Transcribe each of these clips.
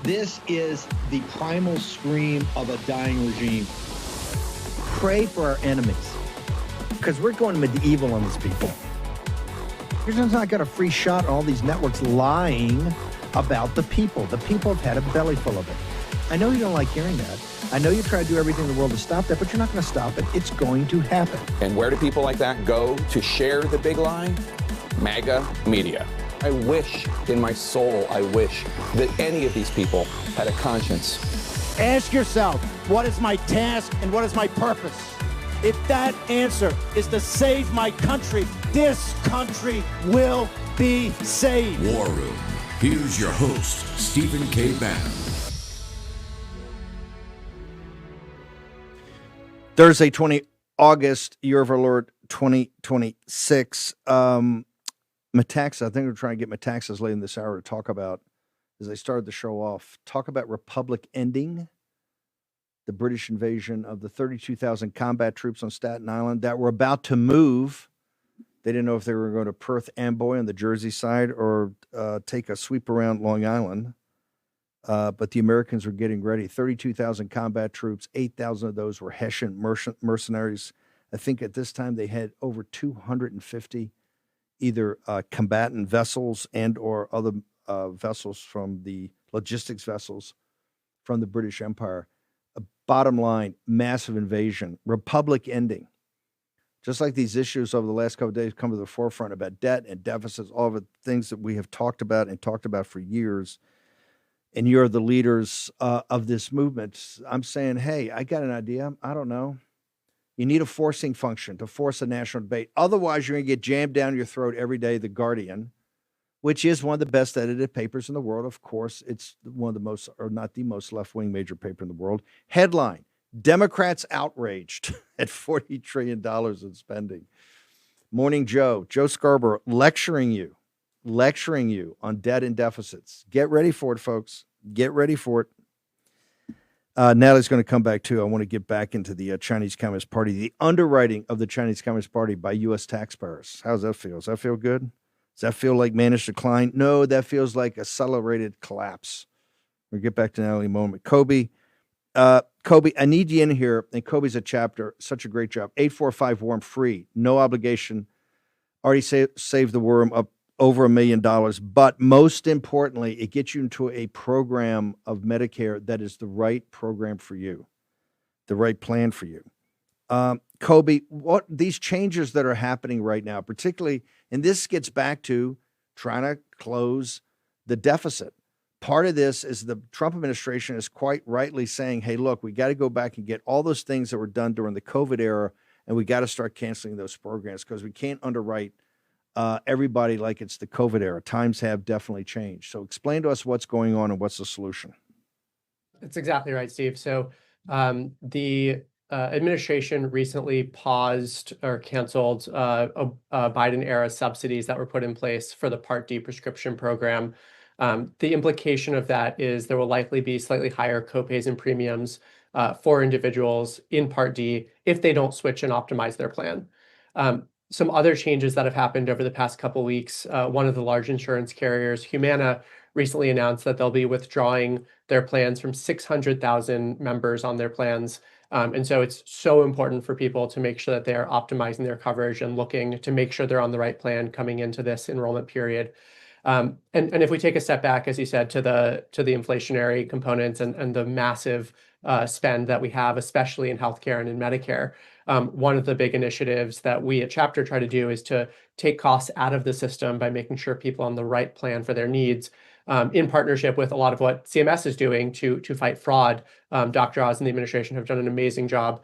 This is the primal scream of a dying regime. Pray for our enemies, because we're going medieval on these people. You're not got a free shot on all these networks lying about the people. The people have had a belly full of it. I know you don't like hearing that. I know you try to do everything in the world to stop that, but you're not going to stop it. It's going to happen. And where do people like that go to share the big lie? MAGA media. I wish in my soul, I wish that any of these people had a conscience. Ask yourself, what is my task and what is my purpose? If that answer is to save my country, this country will be saved. War Room. Here's your host, Stephen K. Bannon. Thursday, 20 August, year of our Lord, 2026. Metaxas, I think we're trying to get Metaxas late in this hour to talk about, as they started the show off, talk about Republic ending the British invasion of the 32,000 combat troops on Staten Island that were about to move. They didn't know if they were going to Perth Amboy on the Jersey side or take a sweep around Long Island. But the Americans were getting ready. 32,000 combat troops, 8,000 of those were Hessian mercenaries. I think at this time they had over 250 either combatant vessels and or other vessels from the logistics vessels from the British Empire. Bottom line, massive invasion, Republic ending. Just like these issues over the last couple of days come to the forefront about debt and deficits, all of the things that we have talked about for years. And you're the leaders of this movement. I'm saying, hey, I got an idea. I don't know. You need a forcing function to force a national debate. Otherwise, you're going to get jammed down your throat every day. The Guardian, which is one of the best edited papers in the world. Of course, it's one of the most, or not the most left-wing major paper in the world. Headline, Democrats outraged at $40 trillion in spending. Morning Joe Scarborough lecturing you on debt and deficits. Get ready for it, folks. Get ready for it. Natalie's going to come back, too. I want to get back into the Chinese Communist Party, the underwriting of the Chinese Communist Party by U.S. taxpayers. How does that feel? Does that feel good? Does that feel like managed decline? No, that feels like accelerated collapse. We'll get back to Natalie in a moment. Kobe, I need you in here. And Kobe's a chapter. Such a great job. 845 Worm free. No obligation. Already saved the worm up over $1 million. But most importantly, it gets you into a program of Medicare that is the right program for you, the right plan for you. Kobe, what these changes that are happening right now, particularly, and this gets back to trying to close the deficit. Part of this is the Trump administration is quite rightly saying, hey, look, we got to go back and get all those things that were done during the COVID era, and we got to start canceling those programs because we can't underwrite everybody like it's the COVID era. Times have definitely changed. So explain to us what's going on and what's the solution. That's exactly right, Steve. So the administration recently paused or canceled Biden-era subsidies that were put in place for the Part D prescription program. The implication of that is there will likely be slightly higher copays and premiums for individuals in Part D if they don't switch and optimize their plan. Some other changes that have happened over the past couple of weeks, one of the large insurance carriers, Humana, recently announced that they'll be withdrawing their plans from 600,000 members on their plans. And so it's so important for people to make sure that they're optimizing their coverage and looking to make sure they're on the right plan coming into this enrollment period. And if we take a step back, as you said, to the inflationary components and the massive spend that we have, especially in healthcare and in Medicare, one of the big initiatives that we at Chapter try to do is to take costs out of the system by making sure people are on the right plan for their needs, in partnership with a lot of what CMS is doing to fight fraud. Dr. Oz and the administration have done an amazing job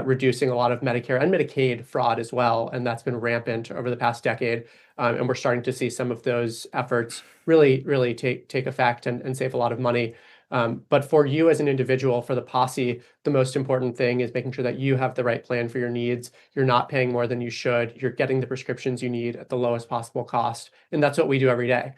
reducing a lot of Medicare and Medicaid fraud as well, and that's been rampant over the past decade. And we're starting to see some of those efforts really take effect and save a lot of money. But for you as an individual, for the posse, the most important thing is making sure that you have the right plan for your needs. You're not paying more than you should. You're getting the prescriptions you need at the lowest possible cost. And that's what we do every day.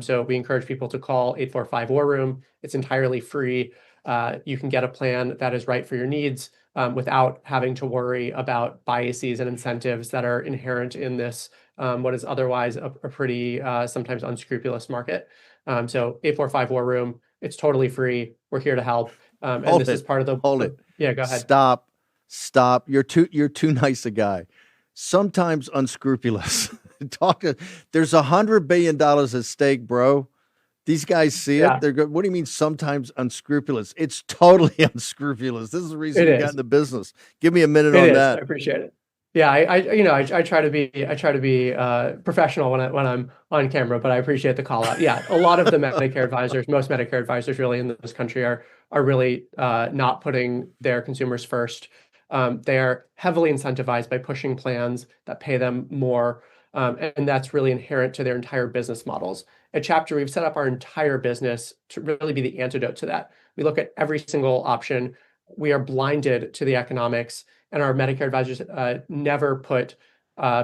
So we encourage people to call 845 War Room. It's entirely free. You can get a plan that is right for your needs without having to worry about biases and incentives that are inherent in this, what is otherwise a pretty sometimes unscrupulous market. So 845 War Room. It's totally free. We're here to help. And Hold this is it. part of the. Hold it. Yeah, go ahead. Stop. You're too nice a guy. Sometimes unscrupulous. There's $100 billion at stake, bro. These guys see it. They're good. What do you mean sometimes unscrupulous? It's totally unscrupulous. This is the reason you got in the business. Give me a minute on that. I appreciate it. Yeah, I try to be professional when I'm on camera, but I appreciate the call out. Yeah, a lot of the Medicare advisors, most Medicare advisors really in this country are really not putting their consumers first. They are heavily incentivized by pushing plans that pay them more, and that's really inherent to their entire business models. At Chapter, we've set up our entire business to really be the antidote to that. We look at every single option. We are blinded to the economics, and our Medicare advisors never put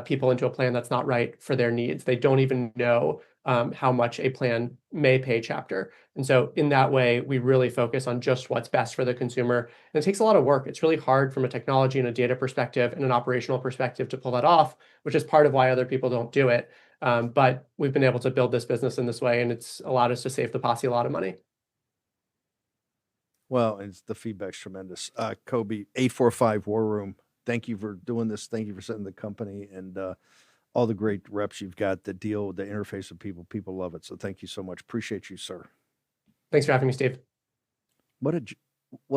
people into a plan that's not right for their needs. They don't even know how much a plan may pay Chapter. And so in that way, we really focus on just what's best for the consumer. And it takes a lot of work. It's really hard from a technology and a data perspective and an operational perspective to pull that off, which is part of why other people don't do it. But we've been able to build this business in this way, and it's allowed us to save the posse a lot of money. Well, the feedback's tremendous. Kobe, 845 War Room. Thank you for doing this. Thank you for setting the company and all the great reps you've got that deal with the interface with people. People love it. So thank you so much. Appreciate you, sir. Thanks for having me, Steve. What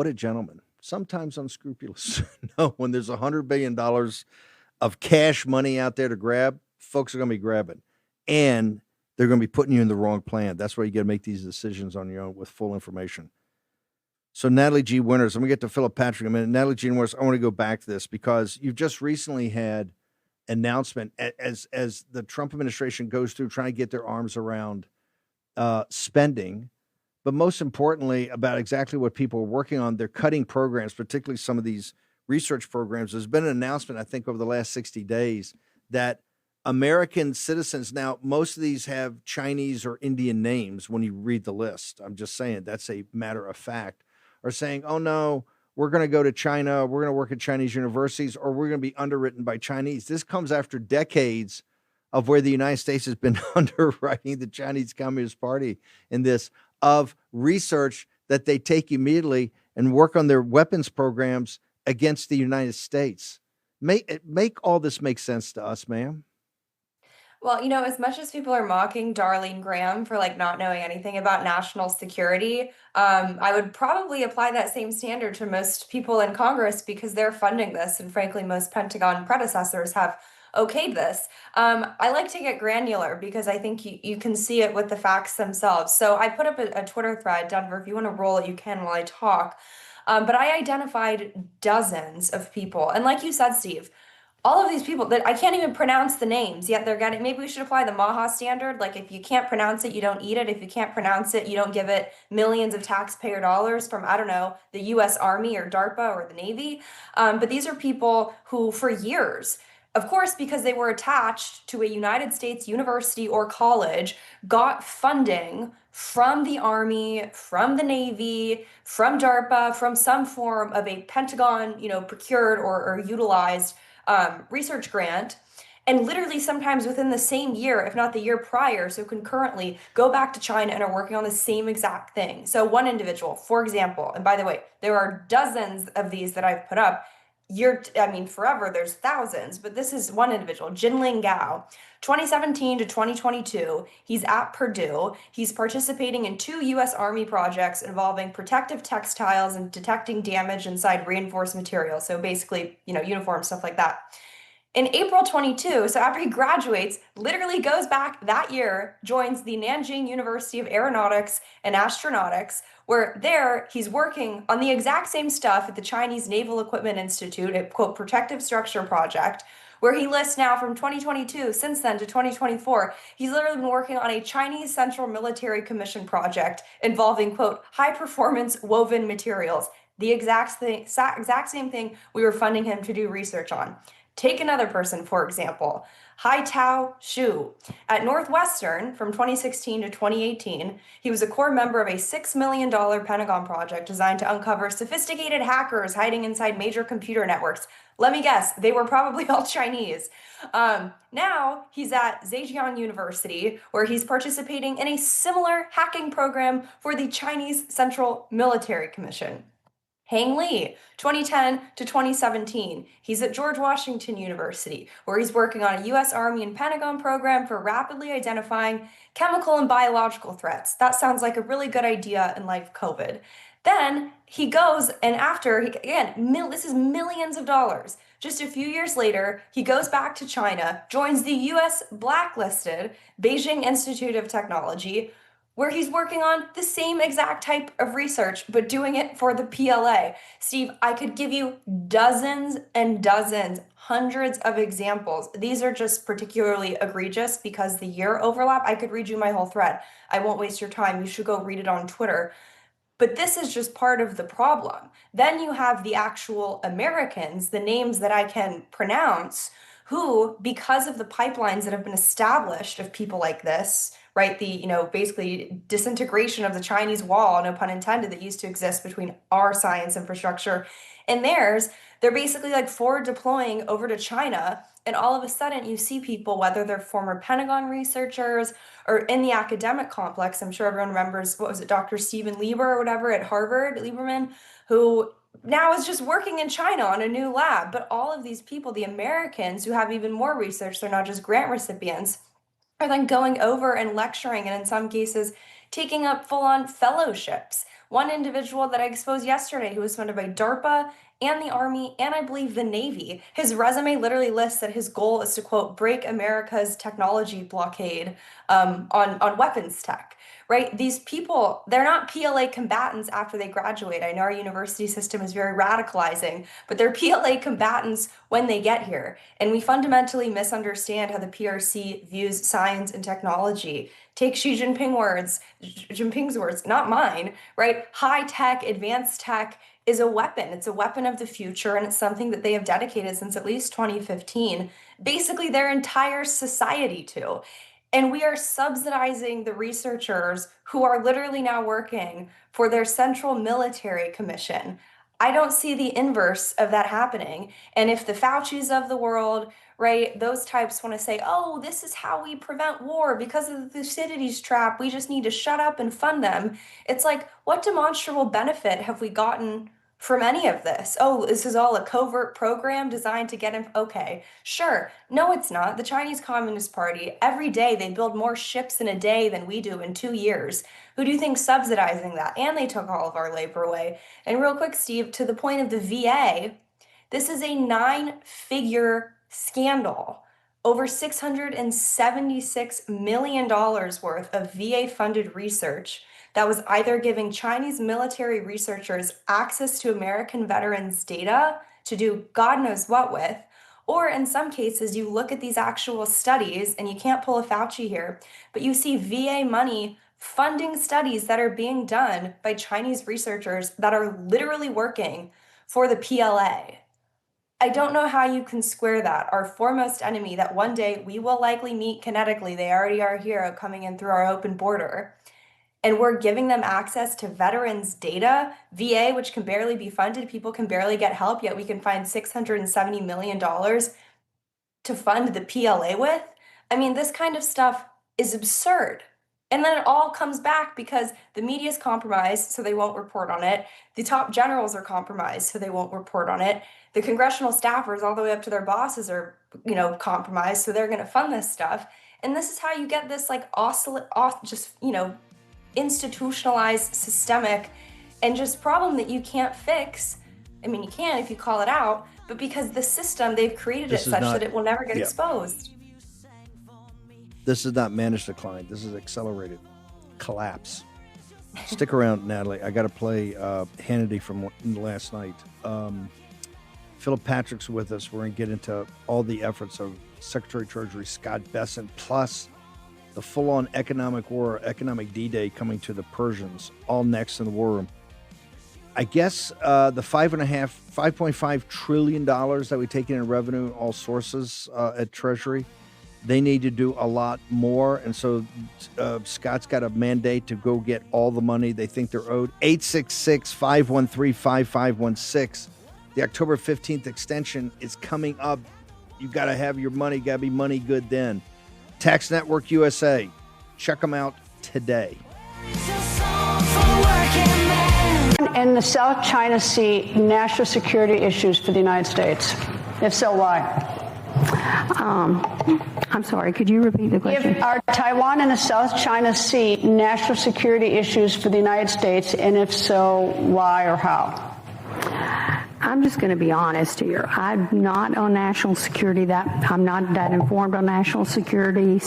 a gentleman. Sometimes unscrupulous. No, when there's $100 billion of cash money out there to grab, folks are going to be grabbing. And they're going to be putting you in the wrong plan. That's why you got to make these decisions on your own with full information. So Natalie G. Winters, I'm going to get to Phillip Patrick in a minute. Natalie G. Winters, I want to go back to this because you've just recently had announcement as the Trump administration goes through trying to get their arms around spending, but most importantly about exactly what people are working on. They're cutting programs, particularly some of these research programs. There's been an announcement, I think, over the last 60 days that American citizens, now most of these have Chinese or Indian names when you read the list. I'm just saying that's a matter of fact. Are saying, oh no, we're going to go to China, we're going to work at Chinese universities, or we're going to be underwritten by Chinese. This comes after decades of where the United States has been underwriting the Chinese Communist Party in this, of research that they take immediately and work on their weapons programs against the United States. Make all this make sense to us, ma'am. Well, as much as people are mocking Darlene Graham for not knowing anything about national security, I would probably apply that same standard to most people in Congress because they're funding this. And frankly, most Pentagon predecessors have okayed this. I like to get granular because I think you can see it with the facts themselves. So I put up a Twitter thread, Denver, if you want to roll it, you can while I talk. But I identified dozens of people. And like you said, Steve, all of these people that I can't even pronounce the names, yet they're getting, maybe we should apply the Maha standard. Like if you can't pronounce it, you don't eat it. If you can't pronounce it, you don't give it millions of taxpayer dollars from, I don't know, the US Army or DARPA or the Navy. But these are people who for years, of course, because they were attached to a United States university or college, got funding from the Army, from the Navy, from DARPA, from some form of a Pentagon, procured or utilized research grant, and literally sometimes within the same year, if not the year prior, so concurrently, go back to China and are working on the same exact thing. So one individual, for example, and by the way, there are dozens of these that I've put up. Forever, there's thousands, but this is one individual, Jinling Gao, 2017 to 2022. He's at Purdue. He's participating in 2 U.S. Army projects involving protective textiles and detecting damage inside reinforced materials. So basically, uniforms, stuff like that. In April 22, so after he graduates, literally goes back that year, joins the Nanjing University of Aeronautics and Astronautics, where there he's working on the exact same stuff at the Chinese Naval Equipment Institute, a quote, protective structure project, where he lists now from 2022, since then to 2024, he's literally been working on a Chinese Central Military Commission project involving, quote, high performance woven materials, the exact same thing we were funding him to do research on. Take another person, for example, Hai-Tao Xu. At Northwestern from 2016 to 2018, he was a core member of a $6 million Pentagon project designed to uncover sophisticated hackers hiding inside major computer networks. Let me guess, they were probably all Chinese. Now he's at Zhejiang University, where he's participating in a similar hacking program for the Chinese Central Military Commission. Hang Lee, 2010 to 2017. He's at George Washington University, where he's working on a U.S. Army and Pentagon program for rapidly identifying chemical and biological threats. That sounds like a really good idea in light of COVID. Then he goes, and after, this is millions of dollars. Just a few years later, he goes back to China, joins the U.S. blacklisted Beijing Institute of Technology, where he's working on the same exact type of research, but doing it for the PLA. Steve, I could give you dozens and dozens, hundreds of examples. These are just particularly egregious because the year overlap. I could read you my whole thread. I won't waste your time. You should go read it on Twitter. But this is just part of the problem. Then you have the actual Americans, the names that I can pronounce, who, because of the pipelines that have been established of people like this, right, the, basically disintegration of the Chinese wall, no pun intended, that used to exist between our science infrastructure and theirs, they're basically like forward deploying over to China. And all of a sudden you see people, whether they're former Pentagon researchers or in the academic complex. I'm sure everyone remembers, Dr. Stephen Lieber or whatever at Harvard, Lieberman, who now is just working in China on a new lab. But all of these people, the Americans who have even more research, they're not just grant recipients, are then going over and lecturing, and in some cases taking up full-on fellowships. One individual that I exposed yesterday who was funded by DARPA and the Army and I believe the Navy, his resume literally lists that his goal is to, quote, break America's technology blockade on weapons tech, right? These people, they're not PLA combatants after they graduate. I know our university system is very radicalizing, but they're PLA combatants when they get here. And we fundamentally misunderstand how the PRC views science and technology. Take Xi Jinping's words, not mine, right? High tech, advanced tech is a weapon. It's a weapon of the future, and it's something that they have dedicated since at least 2015, basically their entire society to. And we are subsidizing the researchers who are literally now working for their Central Military Commission. I don't see the inverse of that happening. And if the Faucis of the world, right, those types want to say, oh, this is how we prevent war because of the Thucydides trap, we just need to shut up and fund them. It's like, what demonstrable benefit have we gotten from any of this? Oh, this is all a covert program designed to get him. Okay, sure. No, it's not. The Chinese Communist Party, every day they build more ships in a day than we do in 2 years. Who do you think's subsidizing that? And they took all of our labor away. And real quick, Steve, to the point of the VA, this is a 9-figure scandal. Over $676 million worth of VA-funded research that was either giving Chinese military researchers access to American veterans' data to do God knows what with, or in some cases, you look at these actual studies, and you can't pull a Fauci here, but you see VA money funding studies that are being done by Chinese researchers that are literally working for the PLA. I don't know how you can square that. Our foremost enemy that one day we will likely meet kinetically, they already are here coming in through our open border, and we're giving them access to veterans' data, VA, which can barely be funded, people can barely get help, yet we can find $670 million to fund the PLA with. I mean, this kind of stuff is absurd. And then it all comes back because the media is compromised, so they won't report on it. The top generals are compromised, so they won't report on it. The congressional staffers, all the way up to their bosses, are, compromised, so they're going to fund this stuff. And this is how you get this institutionalized, systemic, and just problem that you can't fix. I mean, you can if you call it out, but because the system, they've created it such that it will never get exposed. This is not managed decline. This is accelerated collapse. Stick around, Natalie. I got to play Hannity from last night. Phillip Patrick's with us. We're going to get into all the efforts of Secretary of Treasury Scott Bessent, plus the full-on economic war, economic D-Day coming to the Persians, all next in the war room. I guess the $5.5 trillion that we take in revenue, all sources at Treasury, They need to do a lot more. And so Scott's got a mandate to go get all the money they think they're owed. 866-513-5516. The October 15th extension is coming up. You got to have your money. Got to be money good then. Tax Network USA. Check them out today. In the South China Sea, national security issues for the United States? If so, why? I'm sorry, could you repeat the question? Are Taiwan and the South China Sea national security issues for the United States? And if so, why or how? I'm just going to be honest here. I'm not on national security. I'm not that informed on national security,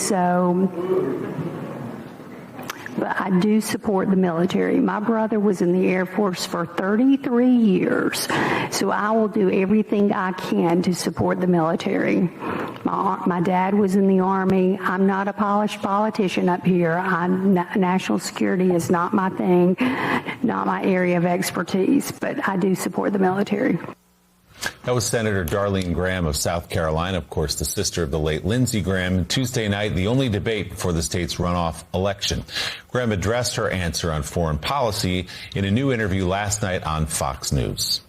but I do support the military. My brother was in the Air Force for 33 years, so I will do everything I can to support the military. My dad was in the Army. I'm not a polished politician up here. National security is not my thing, not my area of expertise, but I do support the military. That was Senator Darlene Graham of South Carolina, of course, the sister of the late Lindsey Graham. Tuesday night, the only debate before the state's runoff election. Graham addressed her answer on foreign policy in a new interview last night on Fox News.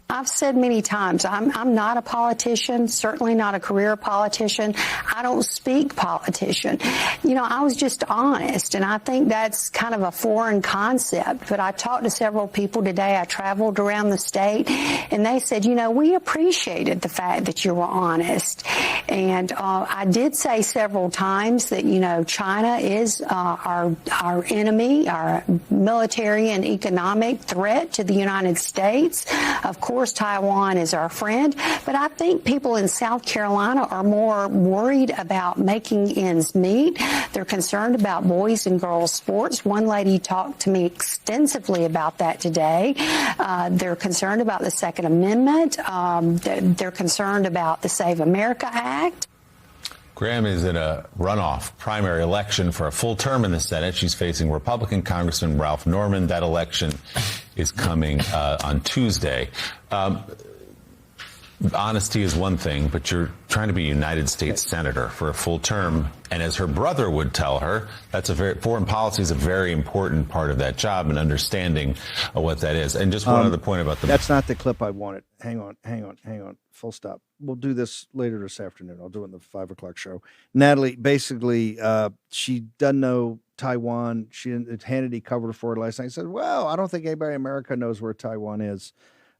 I've said many times, I'm not a politician, certainly not a career politician. I don't speak politician. You know, I was just honest, and I think that's kind of a foreign concept. But I talked to several people today. I traveled around the state, and they said, you know, we appreciated the fact that you were honest. And I did say several times that, you know, China is our enemy, our military and economic threat to the United States. Of course, Taiwan is our friend, but I think people in South Carolina are more worried about making ends meet. They're concerned about boys and girls sports. One lady talked to me extensively about that today. They're concerned about the Second Amendment. They're concerned about the Save America Act. Graham is in a runoff primary election for a full term in the Senate. She's facing Republican Congressman Ralph Norman. That election is coming on Tuesday. Honesty is one thing, but you're trying to be a United States senator for a full term. And as her brother would tell her, foreign policy is a very important part of that job and understanding what that is. And just one other point about that's not the clip I wanted. Hang on. Full stop. We'll do this later this afternoon. I'll do it in the 5 o'clock show. Natalie, basically, she doesn't know Taiwan. Hannity covered for her last night. He said, well, I don't think anybody in America knows where Taiwan is.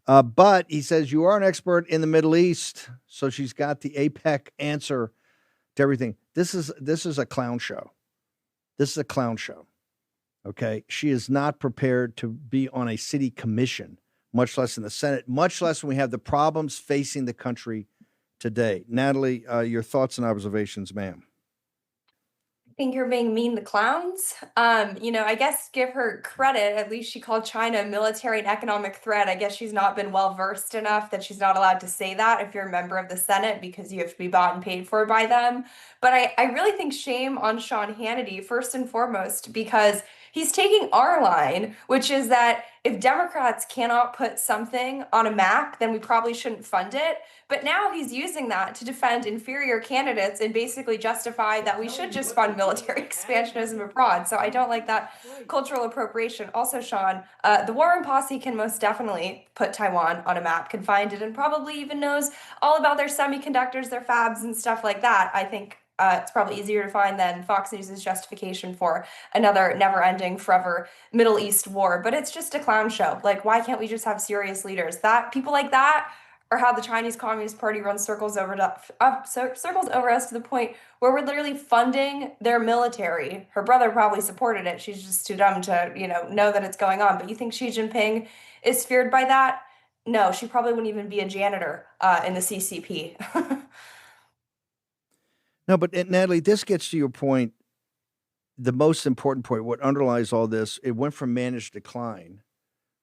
But he says, you are an expert in the Middle East. So she's got the APEC answer to everything. This is a clown show. This is a clown show. Okay. She is not prepared to be on a city commission, much less in the Senate, much less when we have the problems facing the country today. Natalie, your thoughts and observations, ma'am. I think you're being mean to clowns. You know, I guess give her credit. At least she called China a military and economic threat. I guess she's not been well versed enough that she's not allowed to say that if you're a member of the Senate, because you have to be bought and paid for by them. But I really think shame on Sean Hannity, first and foremost, because he's taking our line, which is that if Democrats cannot put something on a map, then we probably shouldn't fund it. But now he's using that to defend inferior candidates and basically justify that we should just fund military expansionism abroad. So I don't like that cultural appropriation. Also, Sean, the Warren Posse can most definitely put Taiwan on a map, can find it, and probably even knows all about their semiconductors, their fabs, and stuff like that. I think it's probably easier to find than Fox News' justification for another never-ending, forever Middle East war. But it's just a clown show. Like, why can't we just have serious leaders? People like that are how the Chinese Communist Party runs circles over us to the point where we're literally funding their military. Her brother probably supported it. She's just too dumb to, know that it's going on. But you think Xi Jinping is feared by that? No, she probably wouldn't even be a janitor in the CCP. No, but Natalie, this gets to your point, the most important point, what underlies all this. It went from managed decline,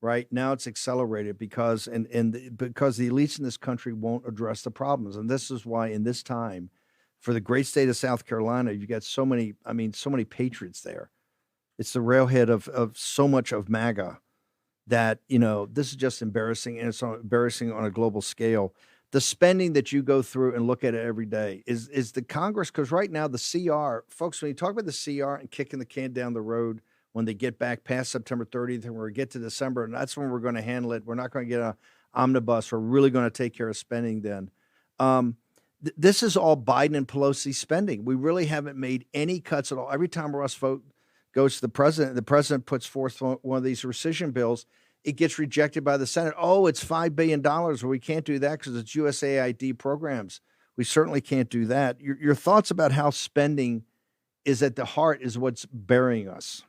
right? Now it's accelerated because because the elites in this country won't address the problems. And this is why in this time, for the great state of South Carolina, you've got so many patriots there. It's the railhead of so much of MAGA that, this is just embarrassing, and it's embarrassing on a global scale. the spending that you go through and look at it every day, is the Congress, because right now the CR, folks, when you talk about the CR and kicking the can down the road, when they get back past September 30th and we get to December, and that's when we're going to handle it. We're not going to get an omnibus. We're really going to take care of spending then. This is all Biden and Pelosi spending. We really haven't made any cuts at all. Every time Russ Vought goes to the president puts forth one of these rescission bills, it gets rejected by the Senate. Oh, it's $5 billion. Well, we can't do that because it's USAID programs. We certainly can't do that. Your thoughts about how spending is at the heart is what's burying us.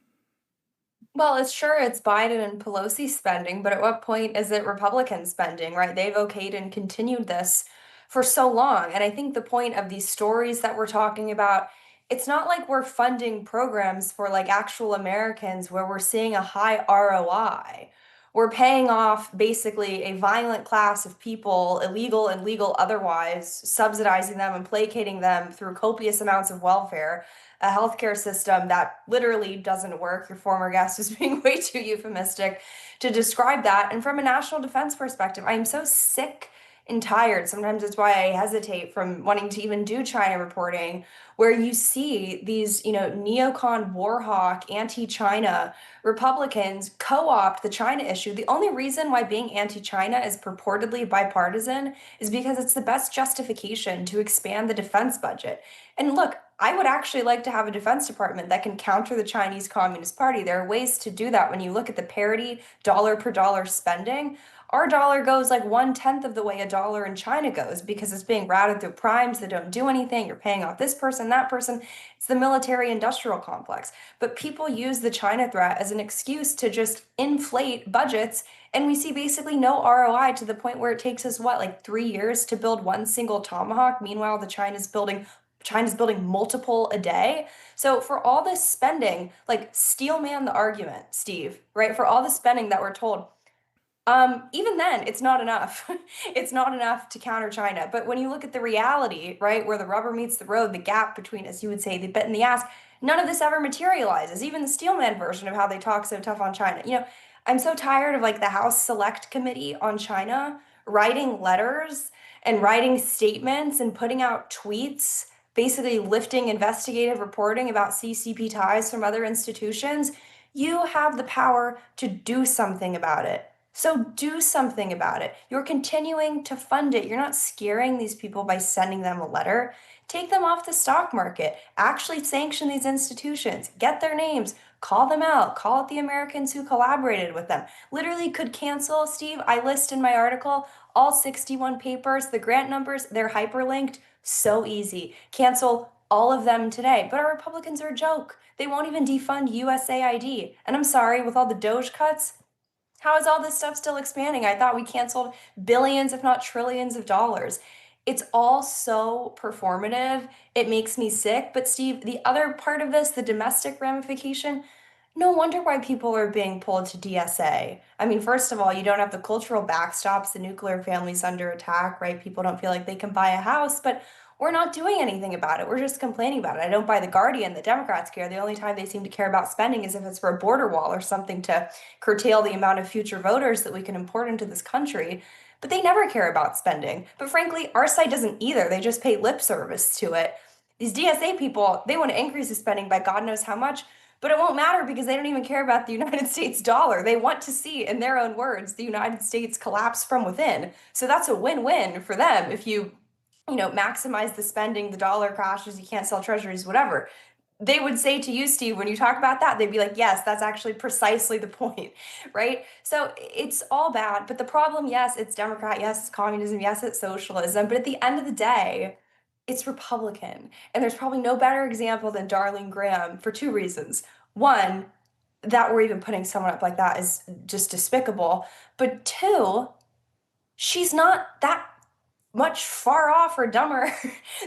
Well, it's Biden and Pelosi spending, but at what point is it Republican spending, right? They've okayed and continued this for so long. And I think the point of these stories that we're talking about, it's not like we're funding programs for like actual Americans where we're seeing a high ROI. We're paying off basically a violent class of people, illegal and legal otherwise, subsidizing them and placating them through copious amounts of welfare, a healthcare system that literally doesn't work. Your former guest is being way too euphemistic to describe that. And from a national defense perspective, I am so sick and tired. Sometimes it's why I hesitate from wanting to even do China reporting, where you see these, neocon war hawk, anti-China Republicans co-opt the China issue. The only reason why being anti-China is purportedly bipartisan is because it's the best justification to expand the defense budget. And look, I would actually like to have a defense department that can counter the Chinese Communist Party. There are ways to do that. When you look at the parity dollar per dollar spending, our dollar goes like 1/10 of the way a dollar in China goes because it's being routed through primes that don't do anything. You're paying off this person, that person. It's the military industrial complex. But people use the China threat as an excuse to just inflate budgets. And we see basically no ROI to the point where it takes us, 3 years to build one single Tomahawk. Meanwhile, China's building multiple a day. So for all this spending, steelman the argument, Steve, right? For all the spending that we're told, even then, it's not enough. It's not enough to counter China. But when you look at the reality, right, where the rubber meets the road, the gap between, as you would say, the bit and the ass, none of this ever materializes. Even the steelman version of how they talk so tough on China. I'm so tired of the House Select Committee on China writing letters and writing statements and putting out tweets, basically lifting investigative reporting about CCP ties from other institutions. You have the power to do something about it. So do something about it. You're continuing to fund it. You're not scaring these people by sending them a letter. Take them off the stock market. Actually sanction these institutions. Get their names. Call them out. Call out the Americans who collaborated with them. Literally could cancel, Steve. I list in my article all 61 papers, the grant numbers, they're hyperlinked. So easy. Cancel all of them today. But our Republicans are a joke. They won't even defund USAID. And I'm sorry, with all the Doge cuts, how is all this stuff still expanding? I thought we canceled billions, if not trillions of dollars. It's all so performative. It makes me sick. But Steve, the other part of this, the domestic ramification, no wonder why people are being pulled to DSA. I mean, first of all, you don't have the cultural backstops. The nuclear family's under attack, right? People don't feel like they can buy a house, but we're not doing anything about it. We're just complaining about it. I don't buy the Guardian. The Democrats care. The only time they seem to care about spending is if it's for a border wall or something to curtail the amount of future voters that we can import into this country. But they never care about spending. But frankly, our side doesn't either. They just pay lip service to it. These DSA people, they want to increase the spending by God knows how much, but it won't matter because they don't even care about the United States dollar. They want to see, in their own words, the United States collapse from within. So that's a win-win for them if you maximize the spending, the dollar crashes, you can't sell treasuries, whatever. They would say to you, Steve, when you talk about that, they'd be like, yes, that's actually precisely the point, right? So it's all bad. But the problem, yes, it's Democrat, yes, it's communism, yes, it's socialism. But at the end of the day, it's Republican. And there's probably no better example than Darlene Graham for two reasons. One, that we're even putting someone up like that is just despicable. But two, she's not that much far off or dumber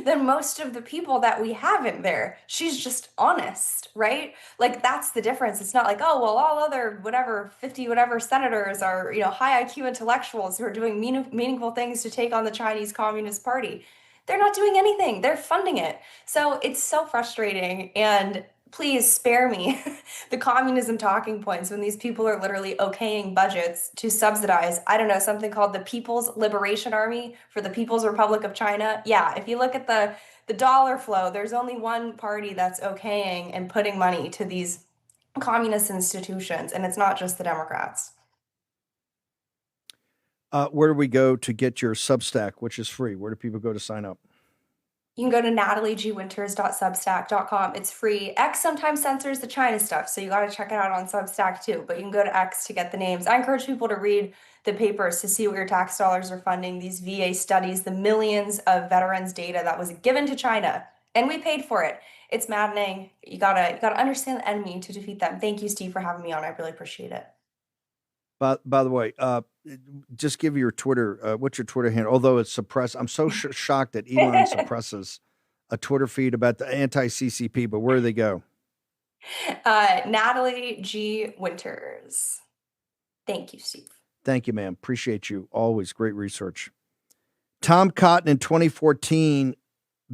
than most of the people that we have in there. She's just honest, right? That's the difference. It's not like, oh, well, all other 50 senators are, high IQ intellectuals who are doing meaningful things to take on the Chinese Communist Party. They're not doing anything. They're funding it. So it's so frustrating. And please spare me the communism talking points when these people are literally okaying budgets to subsidize, I don't know, something called the People's Liberation Army for the People's Republic of China. Yeah, if you look at the dollar flow, there's only one party that's okaying and putting money to these communist institutions, and it's not just the Democrats. Where do we go to get your Substack, which is free? Where do people go to sign up? You can go to nataliegwinters.substack.com. It's free. X sometimes censors the China stuff, so you got to check it out on Substack too. But you can go to X to get the names. I encourage people to read the papers to see what your tax dollars are funding, these VA studies, the millions of veterans' data that was given to China, and we paid for it. It's maddening. You gotta understand the enemy to defeat them. Thank you, Steve, for having me on. I really appreciate it. By the way, just give your Twitter. What's your Twitter handle? Although it's suppressed, I'm so shocked that Elon suppresses a Twitter feed about the anti-CCP. But where do they go? Natalie G. Winters. Thank you, Steve. Thank you, ma'am. Appreciate you. Always great research. Tom Cotton in 2014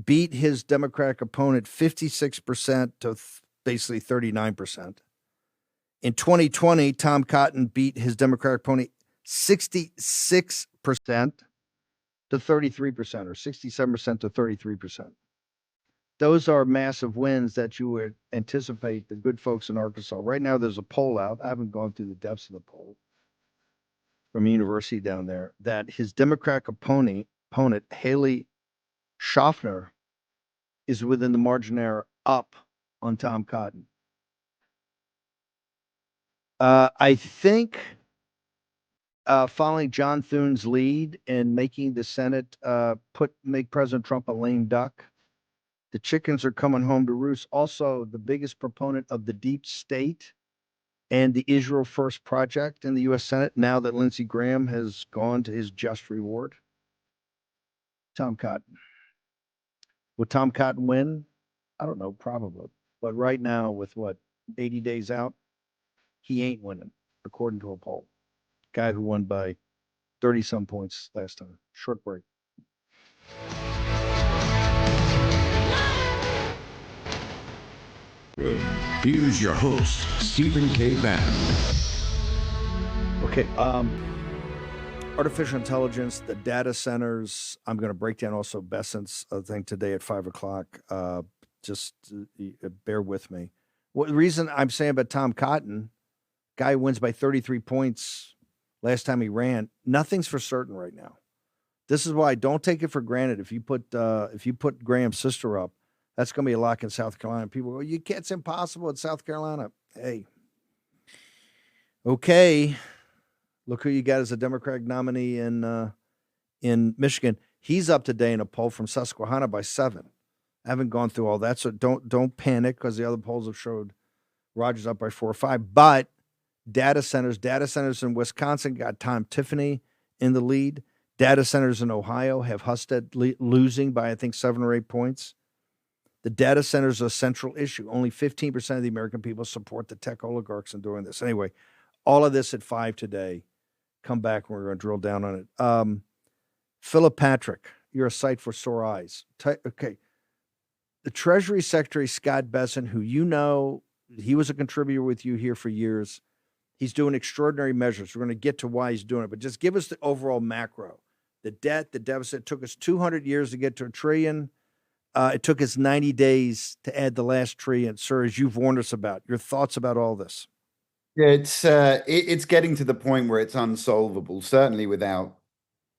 beat his Democratic opponent 56% to basically 39%. In 2020, Tom Cotton beat his Democratic opponent 66% to 33%, or 67% to 33%. Those are massive wins that you would anticipate the good folks in Arkansas. Right now, there's a poll out. I haven't gone through the depths of the poll from a university down there that his Democratic opponent Haley Schaffner, is within the margin of error up on Tom Cotton. I think following John Thune's lead in making the Senate make President Trump a lame duck, the chickens are coming home to roost. Also, the biggest proponent of the deep state and the Israel First Project in the U.S. Senate, now that Lindsey Graham has gone to his just reward, Tom Cotton. Will Tom Cotton win? I don't know, probably. But right now, with 80 days out, he ain't winning, according to a poll. Guy who won by 30-some points last time. Short break. Here's your host, Stephen K. Bannon. Okay. Artificial intelligence, the data centers. I'm going to break down also Bessent's thing today at 5 o'clock. Just bear with me. The reason I'm saying about Tom Cotton, guy wins by 33 points last time he ran. Nothing's for certain right now. This is why don't take it for granted. If you put Graham's sister up, that's going to be a lock in South Carolina. People go, you can't. It's impossible in South Carolina. Hey, okay. Look who you got as a Democratic nominee in Michigan. He's up today in a poll from Susquehanna by 7. I haven't gone through all that, so don't panic because the other polls have showed Rogers up by 4 or 5. But data centers in Wisconsin got Tom Tiffany in the lead. Data centers in Ohio have Husted losing by, I think, 7 or 8 points. The data centers are a central issue. Only 15% of the American people support the tech oligarchs in doing this. Anyway, all of this at 5 today. Come back and we're going to drill down on it. Phillip Patrick, you're a sight for sore eyes. Okay. The Treasury Secretary, Scott Bessent, who you know, he was a contributor with you here for years. He's doing extraordinary measures. We're going to get to why he's doing it, but just give us the overall macro. The debt, the deficit took us 200 years to get to $1 trillion. It took us 90 days to add the last trillion. Sir, as you've warned us about, your thoughts about all this? It's getting to the point where it's unsolvable, certainly without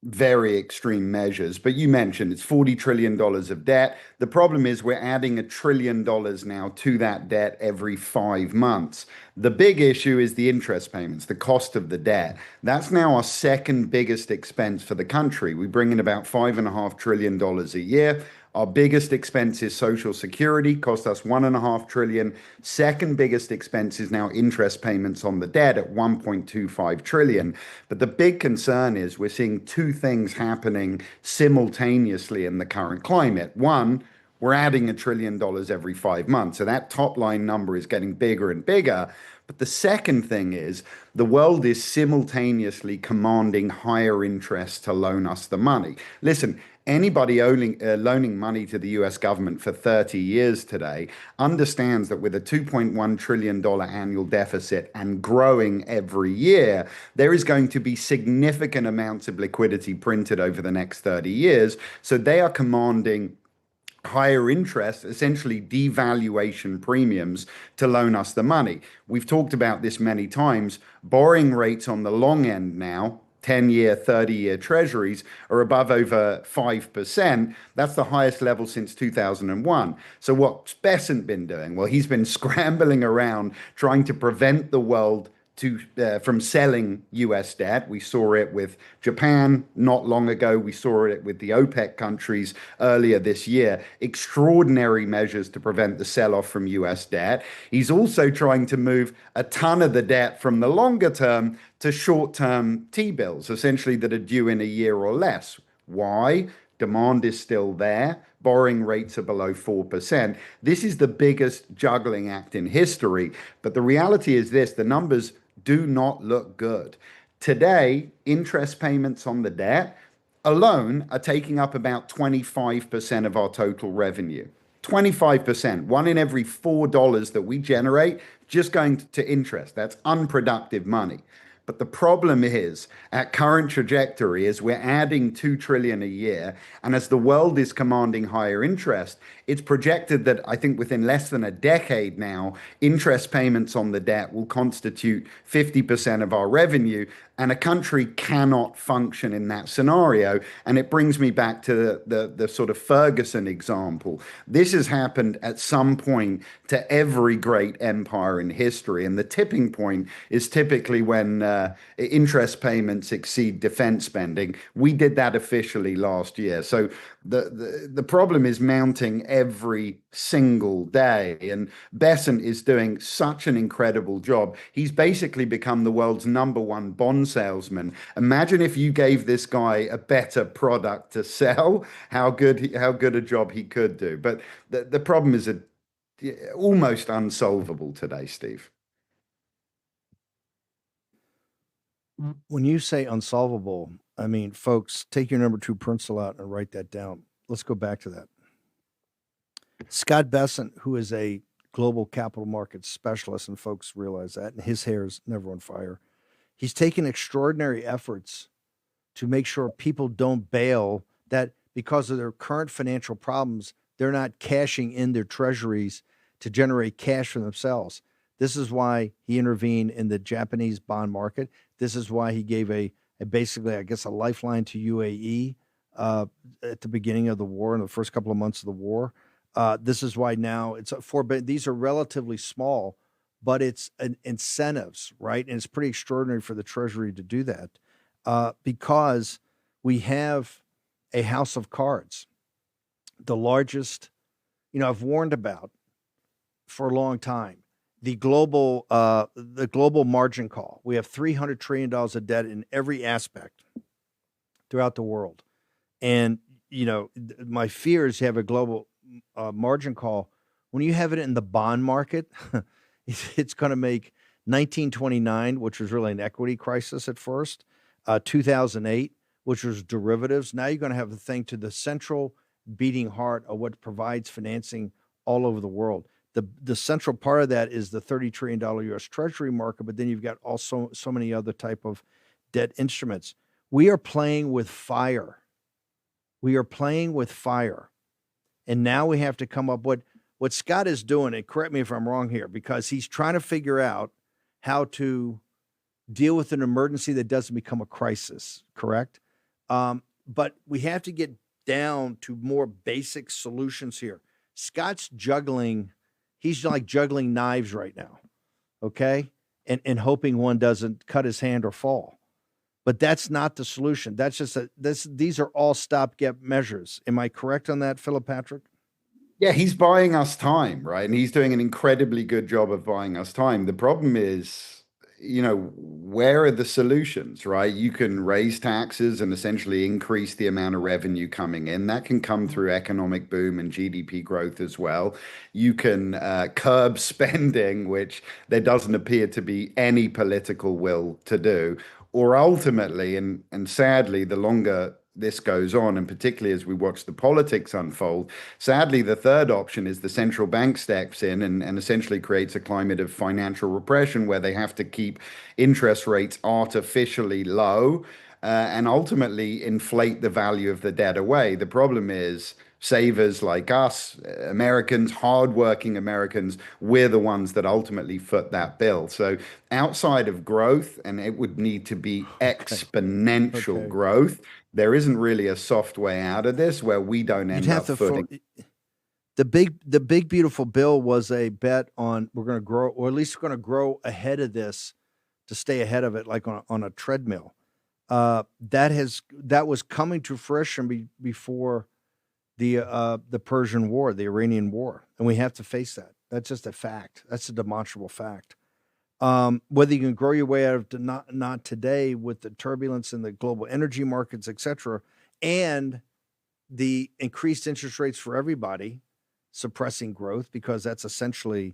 very extreme measures. But you mentioned it's $40 trillion of debt. The problem is we're adding $1 trillion now to that debt every 5 months. The big issue is the interest payments, the cost of the debt. That's now our second biggest expense for the country. We bring in about $5.5 trillion a year. Our biggest expense is Social Security, cost us $1.5 trillion. Second biggest expense is now interest payments on the debt at $1.25 trillion. But the big concern is we're seeing two things happening simultaneously in the current climate. One, we're adding $1 trillion every 5 months. So that top line number is getting bigger and bigger. But the second thing is the world is simultaneously commanding higher interest to loan us the money. Listen, Anybody loaning money to the US government for 30 years today understands that with a $2.1 trillion annual deficit and growing every year, there is going to be significant amounts of liquidity printed over the next 30 years. So they are commanding higher interest, essentially devaluation premiums to loan us the money. We've talked about this many times. Borrowing rates on the long end now, 10-year, 30-year treasuries are above over 5%. That's the highest level since 2001. So what's Bessent been doing? Well, he's been scrambling around trying to prevent the world from selling US debt. We saw it with Japan not long ago. We saw it with the OPEC countries earlier this year. Extraordinary measures to prevent the sell-off from US debt. He's also trying to move a ton of the debt from the longer term to short-term T-bills, essentially that are due in a year or less. Why? Demand is still there. Borrowing rates are below 4%. This is the biggest juggling act in history. But the reality is this, the numbers do not look good. Today, interest payments on the debt alone are taking up about 25% of our total revenue. 25%, one in every $4 that we generate just going to interest. That's unproductive money. But the problem is, at current trajectory, as we're adding 2 trillion a year, and as the world is commanding higher interest, it's projected that I think within less than a decade now, interest payments on the debt will constitute 50% of our revenue, and a country cannot function in that scenario. And it brings me back to the sort of Ferguson example. This has happened at some point to every great empire in history. And the tipping point is typically when interest payments exceed defense spending. We did that officially last year. So the problem is mounting every single day. And Bessent is doing such an incredible job. He's basically become the world's #1 bond salesman. Imagine if you gave this guy a better product to sell, how good a job he could do. But the problem is almost unsolvable today, Steve. When you say unsolvable, I mean, folks, take your #2 pencil out and write that down. Let's go back to that. Scott Bessent, who is a global capital markets specialist, and folks realize that, and his hair is never on fire. He's taken extraordinary efforts to make sure people don't bail, that because of their current financial problems, they're not cashing in their treasuries to generate cash for themselves. This is why he intervened in the Japanese bond market. This is why he gave a basically, I guess, a lifeline to UAE at the beginning of the war, in the first couple of months of the war. This is why now these are relatively small, but it's incentives, right? And it's pretty extraordinary for the Treasury to do that because we have a house of cards, the largest, I've warned about for a long time. The global margin call. We have $300 trillion of debt in every aspect throughout the world. And, my fear is you have a global margin call. When you have it in the bond market, it's going to make 1929, which was really an equity crisis at first, 2008, which was derivatives. Now you're going to have the thing to the central beating heart of what provides financing all over the world. The central part of that is the $30 trillion U.S. Treasury market, but then you've got also so many other type of debt instruments. We are playing with fire. And now we have to come up with what Scott is doing, and correct me if I'm wrong here, because he's trying to figure out how to deal with an emergency that doesn't become a crisis, correct? But we have to get down to more basic solutions here. Scott's juggling. He's like juggling knives right now, okay? And hoping one doesn't cut his hand or fall. But that's not the solution. That's just these are all stopgap measures. Am I correct on that, Phillip Patrick? Yeah, he's buying us time, right? And he's doing an incredibly good job of buying us time. The problem is, where are the solutions, right? You can raise taxes and essentially increase the amount of revenue coming in. That can come through economic boom and GDP growth as well. You can curb spending, which there doesn't appear to be any political will to do. Or ultimately, and sadly, the longer this goes on, and particularly as we watch the politics unfold. Sadly, the third option is the central bank steps in and essentially creates a climate of financial repression where they have to keep interest rates artificially low and ultimately inflate the value of the debt away. The problem is savers like us, Americans, hardworking Americans, we're the ones that ultimately foot that bill. So outside of growth, and it would need to be exponential growth, there isn't really a soft way out of this where we don't end up footing. The big beautiful bill was a bet on we're going to grow, or at least we're going to grow ahead of this to stay ahead of it, like on a treadmill. That was coming to fruition before the Persian War, the Iranian War, and we have to face that. That's just a fact. That's a demonstrable fact. Whether you can grow your way out of not today with the turbulence in the global energy markets, et cetera, and the increased interest rates for everybody, suppressing growth because that's essentially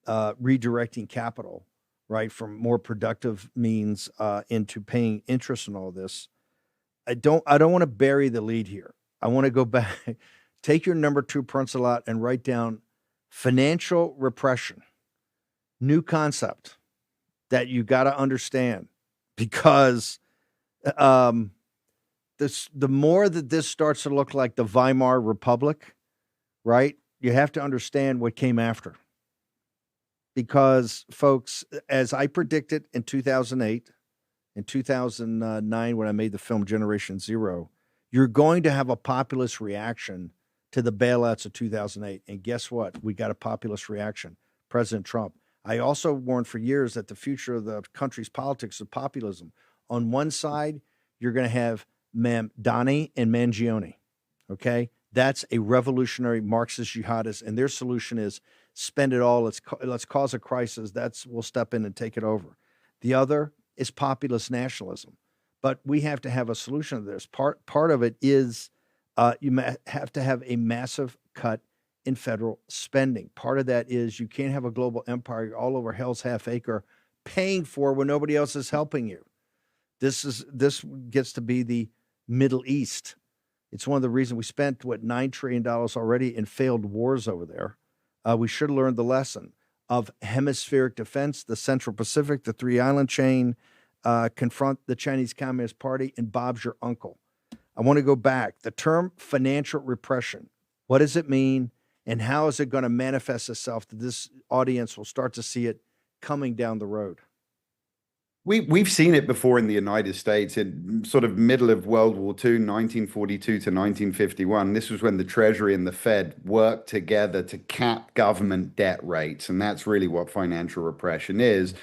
redirecting capital, right, from more productive means into paying interest and all this. I don't want to bury the lead here. I want to go back, take your number 2 pencil out and write down financial repression, new concept that you got to understand, because the more that this starts to look like the Weimar Republic, right, you have to understand what came after. Because, folks, as I predicted in 2008, in 2009, when I made the film Generation Zero, you're going to have a populist reaction to the bailouts of 2008. And guess what? We got a populist reaction. President Trump. I also warned for years that the future of the country's politics is populism. On one side, you're going to have Mamdani and Mangione. Okay? That's a revolutionary Marxist jihadist, and their solution is spend it all. Let's cause a crisis. We'll step in and take it over. The other is populist nationalism. But we have to have a solution to this. Part of it is you have to have a massive cut in federal spending. Part of that is you can't have a global empire all over hell's half acre paying for when nobody else is helping you. This gets to be the Middle East. It's one of the reasons we spent, $9 trillion already in failed wars over there. We should have learned the lesson of hemispheric defense, the Central Pacific, the Three Island Chain, confront the Chinese Communist Party, and Bob's your uncle. I want to go back. The term financial repression, what does it mean, and how is it going to manifest itself that this audience will start to see it coming down the road? We've seen it before in the United States in sort of middle of World War II, 1942 to 1951. This was when the Treasury and the Fed worked together to cap government debt rates. And that's really what financial repression is.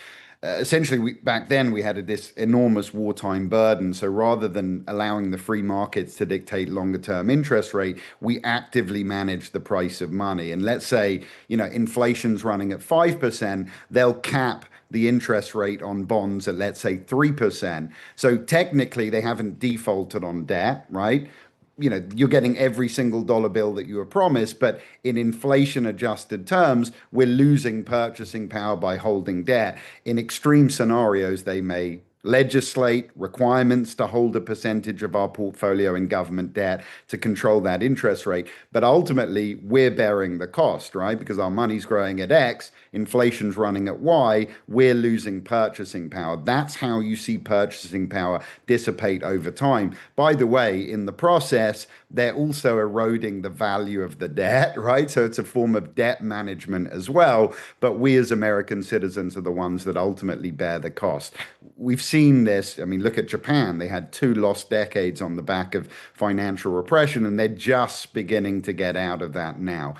Essentially, back then we had this enormous wartime burden. So rather than allowing the free markets to dictate longer term interest rate, we actively managed the price of money. And let's say, inflation's running at 5%, they'll cap the interest rate on bonds at, let's say, 3%. So technically they haven't defaulted on debt, right? You're getting every single dollar bill that you were promised, but in inflation adjusted terms, we're losing purchasing power by holding debt. In extreme scenarios, they may legislate requirements to hold a percentage of our portfolio in government debt to control that interest rate. But ultimately, we're bearing the cost, right? Because our money's growing at X, inflation's running at Y, we're losing purchasing power. That's how you see purchasing power dissipate over time. By the way, in the process, they're also eroding the value of the debt, right? So it's a form of debt management as well. But we as American citizens are the ones that ultimately bear the cost. We've seen this. I mean, look at Japan. They had 2 lost decades on the back of financial repression, and they're just beginning to get out of that now.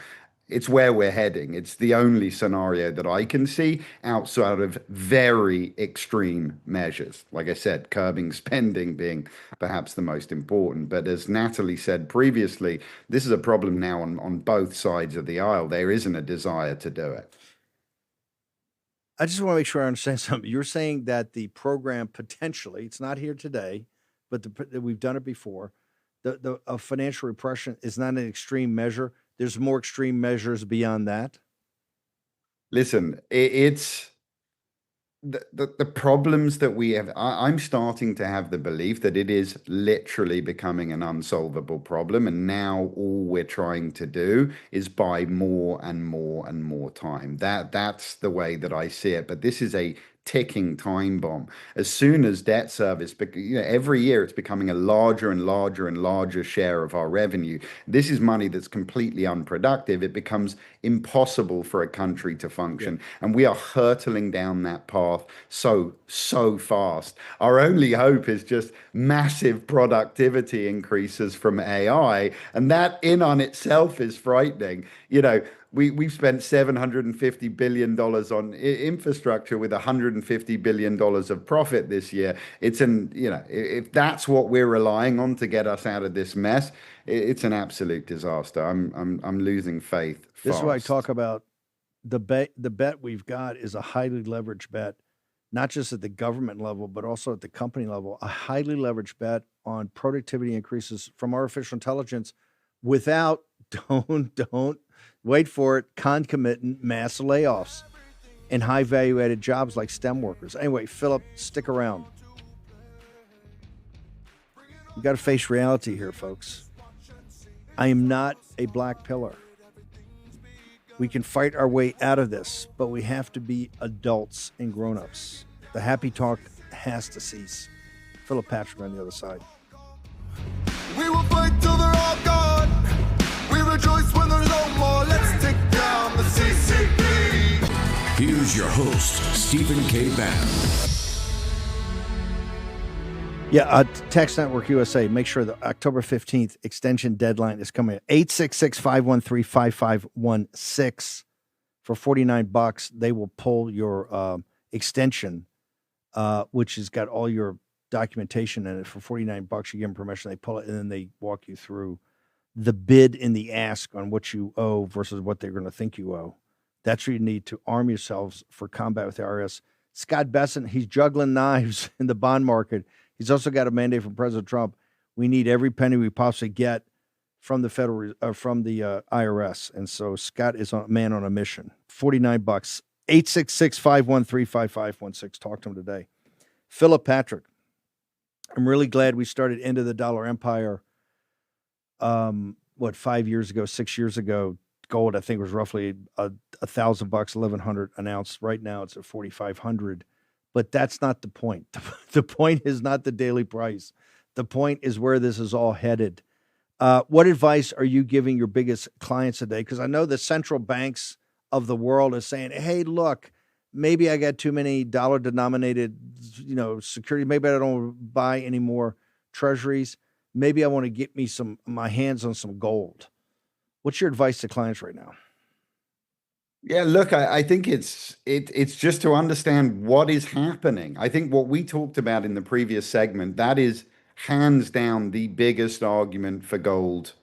It's where we're heading. It's the only scenario that I can see outside of very extreme measures. Like I said, curbing spending being perhaps the most important. But as Natalie said previously, this is a problem now on both sides of the aisle. There isn't a desire to do it. I just want to make sure I understand something. You're saying that the program potentially, it's not here today, but we've done it before, the financial repression is not an extreme measure. There's more extreme measures beyond that. Listen, it's the problems that we have, I'm starting to have the belief that it is literally becoming an unsolvable problem. And now all we're trying to do is buy more and more and more time. That's the way that I see it. But this is a ticking time bomb. As soon as debt service, every year it's becoming a larger and larger and larger share of our revenue. This is money that's completely unproductive. It becomes impossible for a country to function. And we are hurtling down that path so fast. Our only hope is just massive productivity increases from AI. And that in on itself is frightening. We've spent $750 billion on infrastructure with $150 billion of profit this year. If that's what we're relying on to get us out of this mess, it's an absolute disaster. I'm losing faith fast. This is why I talk about the bet we've got is a highly leveraged bet, not just at the government level, but also at the company level, a highly leveraged bet on productivity increases from artificial intelligence without, don't, wait for it, concomitant mass layoffs in high value added jobs like STEM workers. Anyway, Phillip, stick around. You got to face reality here, folks. I am not a black pillar. We can fight our way out of this, but we have to be adults and grown-ups. The happy talk has to cease. Phillip Patrick on the other side. We will fight till they're all gone. We rejoice when there's no more. Let's take down the CCP. Here's your host, Stephen K. Bannon. Yeah, Tax Network USA, make sure the October 15th extension deadline is coming. 866-513-5516 for $49. They will pull your extension, which has got all your documentation in it. For $49, you give them permission. They pull it, and then they walk you through the bid and the ask on what you owe versus what they're going to think you owe. That's what you need to arm yourselves for combat with the IRS. Scott Bessent, he's juggling knives in the bond market. He's also got a mandate from President Trump. We need every penny we possibly get from the IRS. And so Scott is a man on a mission. $49. 866-513-5516. Talk to him today. Phillip Patrick. I'm really glad we started End of the Dollar Empire. 5 years ago, 6 years ago, gold, I think, was roughly $1,000, $1,100 an ounce. Right now it's at $4,500. But that's not the point. The point is not the daily price. The point is where this is all headed. What advice are you giving your biggest clients today? Because I know the central banks of the world are saying, hey, look, maybe I got too many dollar-denominated, security. Maybe I don't buy any more treasuries. Maybe I want to get me my hands on some gold. What's your advice to clients right now? Yeah, look, I think it's just to understand what is happening. I think what we talked about in the previous segment, that is hands down the biggest argument for gold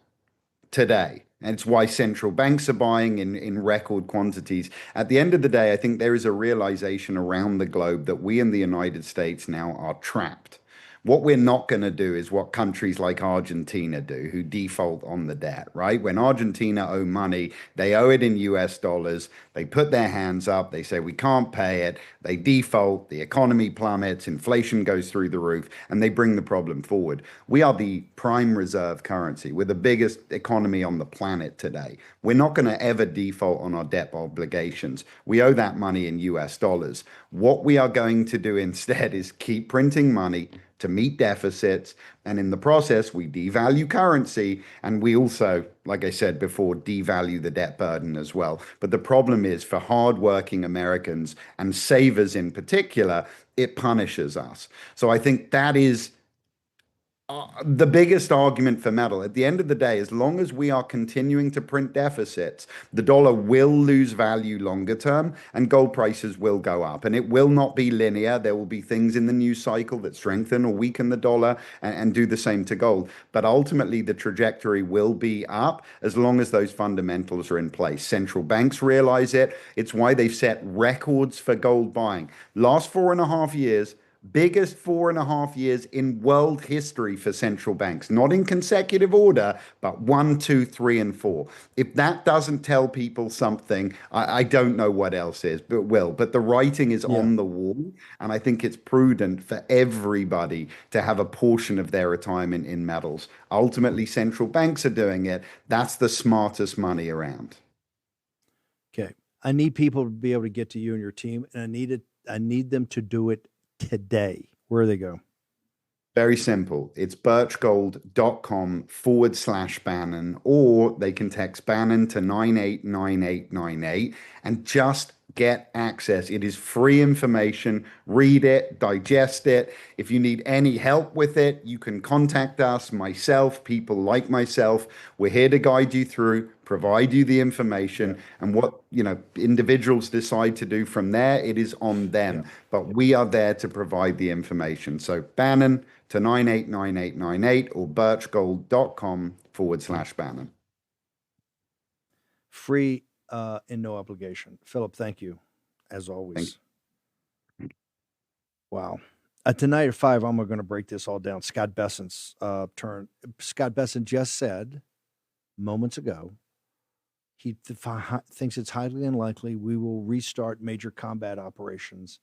today. And it's why central banks are buying in record quantities. At the end of the day, I think there is a realization around the globe that we in the United States now are trapped. What we're not going to do is what countries like Argentina do, who default on the debt, right? When Argentina owe money, they owe it in US dollars. They put their hands up. They say, we can't pay it. They default. The economy plummets. Inflation goes through the roof, and they bring the problem forward. We are the prime reserve currency. We're the biggest economy on the planet today. We're not going to ever default on our debt obligations. We owe that money in US dollars. What we are going to do instead is keep printing money to meet deficits, and in the process, we devalue currency, and we also, like I said before, devalue the debt burden as well. But the problem is, for hardworking Americans and savers in particular, it punishes us. So I think that is the biggest argument for metal. At the end of the day, as long as we are continuing to print deficits, the dollar will lose value longer term, and gold prices will go up. And it will not be linear. There will be things in the news cycle that strengthen or weaken the dollar and do the same to gold. But ultimately, the trajectory will be up as long as those fundamentals are in place. Central banks realize it. It's why they've set records for gold buying. Last 4.5 years, Biggest 4.5 years in world history for central banks, not in consecutive order, but 1, 2, 3, and 4. If that doesn't tell people something, I don't know what else is, but will. But the writing is on the wall, and I think it's prudent for everybody to have a portion of their retirement in metals. Ultimately, central banks are doing it. That's the smartest money around. Okay. I need people to be able to get to you and your team, and I need them to do it today. Where do they go? Very simple. It's birchgold.com/Bannon, or they can text Bannon to 989898 and just get access. It is free information. Read it, digest it. If you need any help with it, you can contact us, myself, people like myself. We're here to guide you through, provide you the information, and what individuals decide to do from there, it is on them. But we are there to provide the information. So Bannon to 989898 or birchgold.com/Bannon. Free and no obligation. Phillip, thank you, as always. Wow. Tonight at 5, I'm going to break this all down. Scott Bessent's turn. Scott Bessent just said moments ago he thinks it's highly unlikely we will restart major combat operations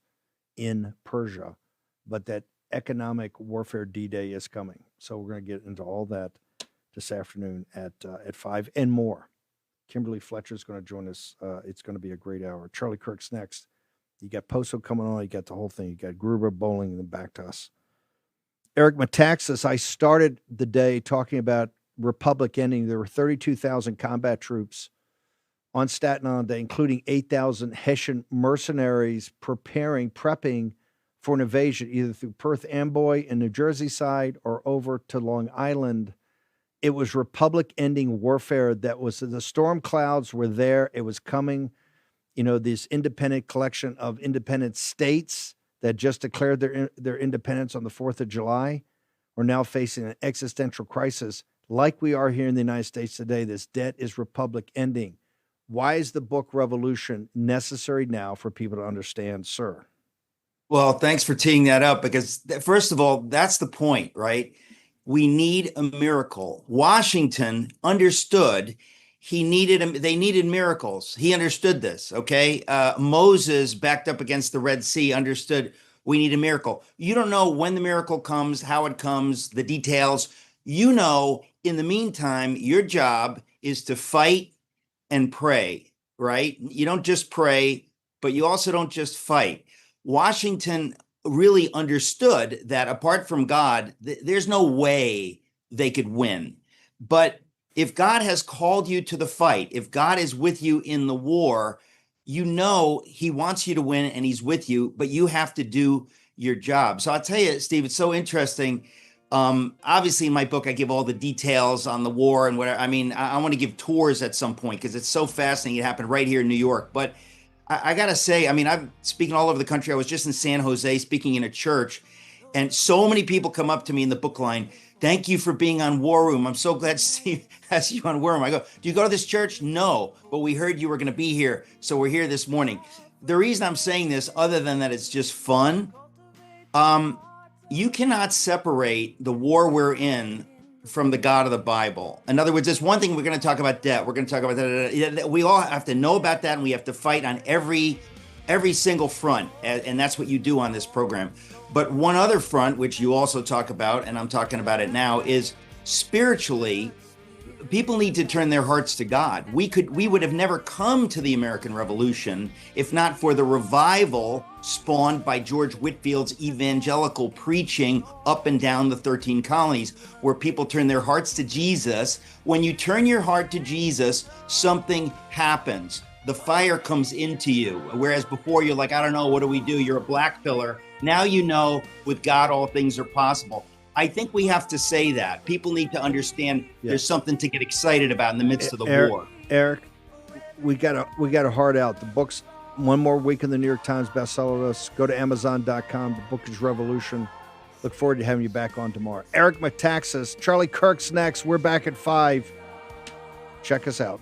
in Persia, but that economic warfare D-Day is coming. So we're going to get into all that this afternoon at 5 and more. Kimberly Fletcher is going to join us. It's going to be a great hour. Charlie Kirk's next. You got Poso coming on. You got the whole thing. You got Gruber bowling and then back to us. Eric Metaxas, I started the day talking about Republic ending. There were 32,000 combat troops on Staten Island, including 8,000 Hessian mercenaries prepping for an invasion, either through Perth Amboy and New Jersey side or over to Long Island. It was Republic ending warfare. That was, the storm clouds were there. It was coming. This independent collection of independent states that just declared their independence on the 4th of July are now facing an existential crisis like we are here in the United States today. This debt is Republic ending. Why is the book Revolution necessary now for people to understand, sir? Well, thanks for teeing that up, because first of all, that's the point, right? We need a miracle. Washington understood they needed miracles. He understood this, okay? Moses, backed up against the Red Sea, understood we need a miracle. You don't know when the miracle comes, how it comes, the details. In the meantime, your job is to fight and pray, right? You don't just pray, but you also don't just fight. Washington really understood that apart from God, there's no way they could win. But if God has called you to the fight, if God is with you in the war, he wants you to win and he's with you, but you have to do your job. So I'll tell you, Steve, it's so interesting. Obviously in my book, I give all the details on the war and whatever. I mean, I want to give tours at some point because it's so fascinating. It happened right here in New York. But I got to say, I'm speaking all over the country. I was just in San Jose speaking in a church, and so many people come up to me in the book line. Thank you for being on War Room. I'm so glad Steve has you on War Room. I go, do you go to this church? No, but we heard you were going to be here, so we're here this morning. The reason I'm saying this, other than that it's just fun, you cannot separate the war we're in from the God of the Bible. In other words, there's one thing, we're going to talk about debt. We're going to talk about that. We all have to know about that, and we have to fight on every single front, and that's what you do on this program. But one other front, which you also talk about, and I'm talking about it now, is spiritually, people need to turn their hearts to God. We would have never come to the American Revolution if not for the revival spawned by George Whitefield's evangelical preaching up and down the 13 colonies, where people turn their hearts to Jesus. When you turn your heart to Jesus, something happens. The fire comes into you. Whereas before you're like, I don't know, what do we do? You're a black pillar. Now you know with God all things are possible. I think we have to say that. People need to understand there's something to get excited about in the midst of the war. Eric, we got a heart out. The book's one more week in the New York Times bestseller list. Go to Amazon.com. The book is Revolution. Look forward to having you back on tomorrow. Eric Metaxas, Charlie Kirk's next. We're back at 5. Check us out.